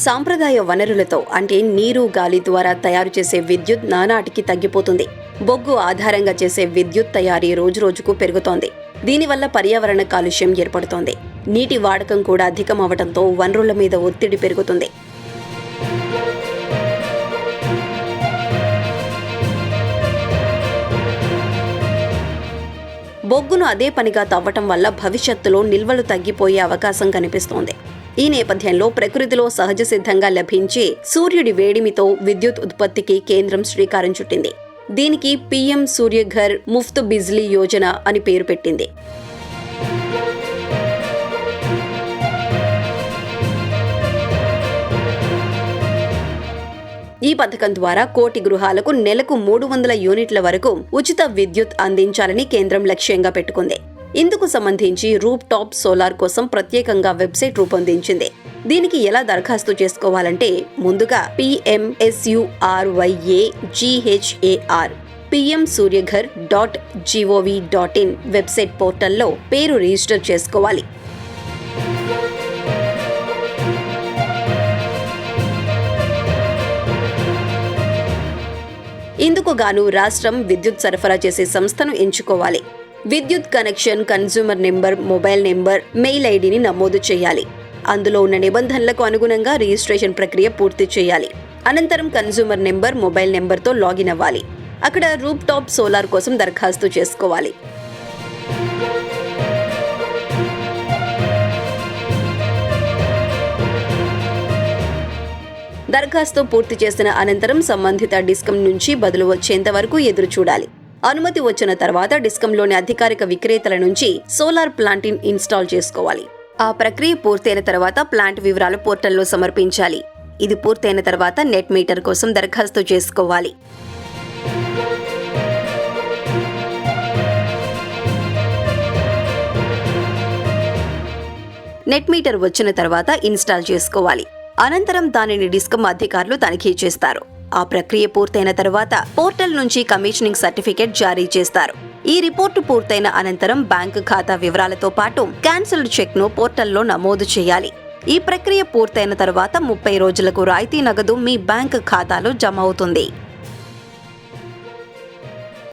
సాంప్రదాయ వనరులతో అంటే నీరు, గాలి ద్వారా తయారు చేసే విద్యుత్ నానాటికి తగ్గిపోతుంది. బొగ్గు ఆధారంగా చేసే విద్యుత్ తయారీ రోజురోజుకు పెరుగుతోంది. దీనివల్ల పర్యావరణ కాలుష్యం ఏర్పడుతోంది. నీటి వాడకం కూడా అధికం అవడంతో వనరుల మీద ఒత్తిడి పెరుగుతుంది. బొగ్గును అదే పనిగా తవ్వటం వల్ల భవిష్యత్తులో నిల్వలు తగ్గిపోయే అవకాశం కనిపిస్తోంది. ఈ నేపథ్యంలో ప్రకృతిలో సహజ సిద్ధంగా లభించే సూర్యుడి వేడిమితో విద్యుత్ ఉత్పత్తికి కేంద్రం శ్రీకారం చుట్టింది. దీనికి పీఎం సూర్యఘర్ ముఫ్త్ బిజ్లీ యోజన అని పేరు పెట్టింది. ఈ పథకం ద్వారా 1 కోటి గృహాలకు నెలకు 300 యూనిట్ల వరకు ఉచిత విద్యుత్ అందించాలని కేంద్రం లక్ష్యంగా పెట్టుకుంది. ఇందుకు సంబంధించి రూఫ్ టాప్ సోలార్ కోసం ప్రత్యేకంగా వెబ్సైట్ రూపొందించింది. దీనికి ఎలా దరఖాస్తు చేసుకోవాలంటే ముందుగా PMSURYAGHAR pmsuryaghar.gov.in వెబ్సైట్ పోర్టల్లో పేరు రిజిస్టర్ చేసుకోవాలి. ఇందుకు గాను రాష్ట్రం విద్యుత్ సరఫరా చేసే సంస్థను ఎంచుకోవాలి. విద్యుత్ connection, consumer number, mobile number, mail ఐడిని నమోదు చేయాలి. అందులో ఉన్న నిబంధనలకు అనుగుణంగా రిజిస్ట్రేషన్ ప్రక్రియ పూర్తి చేయాలి. అనంతరం కన్స్యూమర్ నెంబర్, మొబైల్ నెంబర్తో లాగిన్ అవ్వాలి. అక్కడ రూఫ్ టాప్ సోలార్ కోసం దరఖాస్తు చేసుకోవాలి. దరఖాస్తు పూర్తి చేసిన అనంతరం సంబంధిత డిస్కం నుంచి బదులు వచ్చేంత వరకు ఎదురు చూడాలి. అనుమతి వచ్చిన తర్వాత డిస్కంలోని అధికారిక విక్రేతల నుంచి సోలార్ ప్లాంట్ని ఇన్స్టాల్ చేసుకోవాలి. ఆ ప్రక్రియ పూర్తయిన తర్వాత ప్లాంట్ వివరాలు పోర్టల్లో సమర్పించాలి. ఇది పూర్తయిన తర్వాత నెట్ మీటర్ కోసం దరఖాస్తు చేసుకోవాలి. నెట్ మీటర్ వచ్చిన తర్వాత ఇన్స్టాల్ చేసుకోవాలి. అనంతరం దానిని డిస్కమ్ అధికారులు తనిఖీ చేస్తారు. ఆ ప్రక్రియ పూర్తయిన తర్వాత పోర్టల్ నుంచి కమిషనింగ్ సర్టిఫికెట్ జారీ చేస్తారు. ఈ రిపోర్టు పూర్తయిన అనంతరం బ్యాంకు ఖాతా వివరాలతో పాటు క్యాన్సిల్డ్ చెక్ను పోర్టల్లో నమోదు చేయాలి. ఈ ప్రక్రియ పూర్తయిన తర్వాత 30 రోజులకు రాయితీ నగదు మీ బ్యాంకు ఖాతాలో జమ అవుతుంది.